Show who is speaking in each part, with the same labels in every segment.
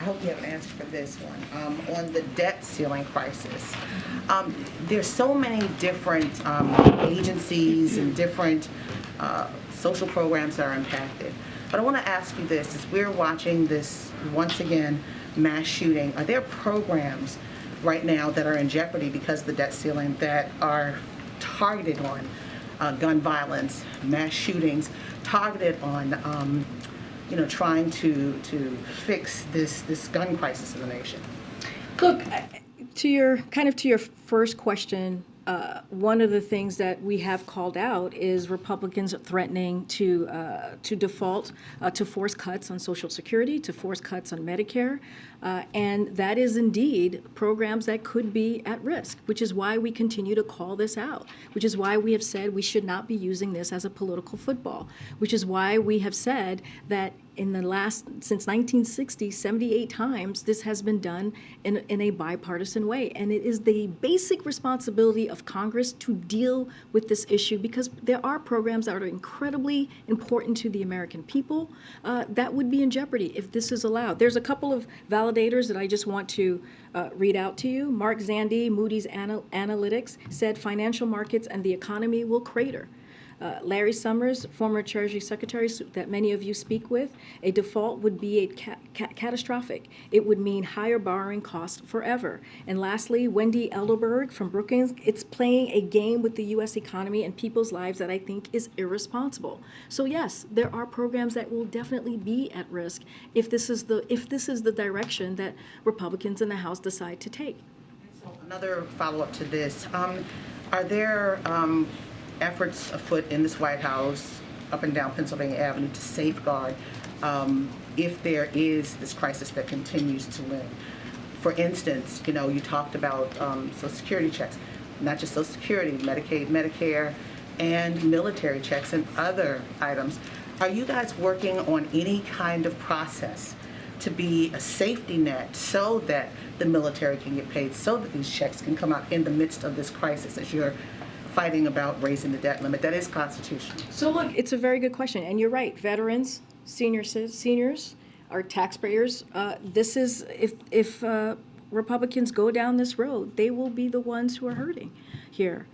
Speaker 1: I hope you have an answer for this one. On the debt ceiling crisis, there's so many different agencies and different social programs that are impacted. But I want to ask you this, as we're watching this, once again, mass shooting, are there programs right now that are in jeopardy because of the debt ceiling that are targeted on gun violence, mass shootings, targeted on trying to fix this gun crisis in the nation?
Speaker 2: Look, to your first question, one of the things that we have called out is Republicans threatening to default, to force cuts on Social Security, to force cuts on Medicare, and that is indeed programs that could be at risk, which is why we continue to call this out, which is why we have said we should not be using this as a political football, which is why we have said that since 1960, 78 times, this has been done in a bipartisan way. And it is the basic responsibility of Congress to deal with this issue, because there are programs that are incredibly important to the American people that would be in jeopardy if this is allowed. There's a couple of validators that I just want to read out to you. Mark Zandi, Moody's Analytics, said financial markets and the economy will crater. Larry Summers, former Treasury Secretary that many of you speak with, a default would be catastrophic. It would mean higher borrowing costs forever. And lastly, Wendy Elderberg from Brookings, it's playing a game with the U.S. economy and people's lives that I think is irresponsible. So yes, there are programs that will definitely be at risk if this is the direction that Republicans in the House decide to take.
Speaker 1: So another follow-up to this, are there efforts afoot in this White House, up and down Pennsylvania Avenue, to safeguard if there is this crisis that continues to loom? For instance, you talked about Social Security checks, not just Social Security, Medicaid, Medicare, and military checks and other items. Are you guys working on any kind of process to be a safety net so that the military can get paid, so that these checks can come out in the midst of this crisis, as you're fighting about raising the debt limit that is constitutional?
Speaker 2: So look, it's a very good question, and you're right. Veterans, seniors, our taxpayers. This is if Republicans go down this road, they will be the ones who are hurting here.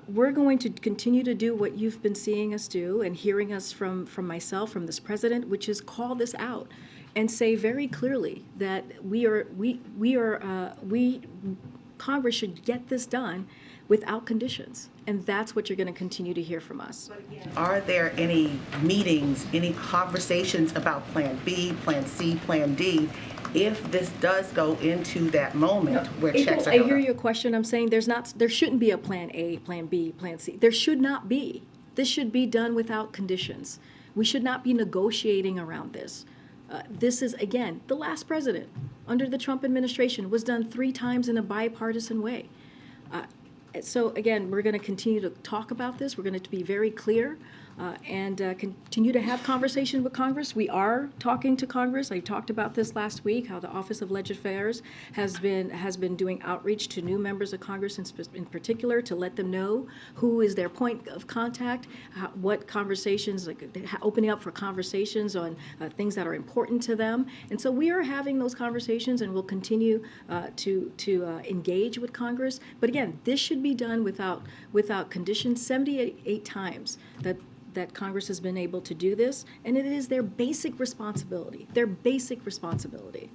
Speaker 2: We're going to continue to do what you've been seeing us do and hearing us from myself, from this president, which is call this out and say very clearly that Congress should get this done without conditions. And that's what you're going to continue to hear from us.
Speaker 1: Are there any meetings, any conversations about Plan B, Plan C, Plan D, if this does go into that moment where checks are held
Speaker 2: I hear
Speaker 1: up?
Speaker 2: your question. I'm saying there shouldn't be a Plan A, Plan B, Plan C. There should not be. This should be done without conditions. We should not be negotiating around this. This is, again, the last president under the Trump administration was done 3 times in a bipartisan way. So again, we're going to continue to talk about this. We're going to be very clear and continue to have conversation with Congress. We are talking to Congress. I talked about this last week, how the Office of Legislative Affairs has been doing outreach to new members of Congress in particular, to let them know who is their point of contact, what conversations, opening up for conversations on things that are important to them. And so we are having those conversations, and we'll continue to engage with Congress. But again, this should be done without conditions. 78 times that Congress has been able to do this, and it is their basic responsibility. Their basic responsibility.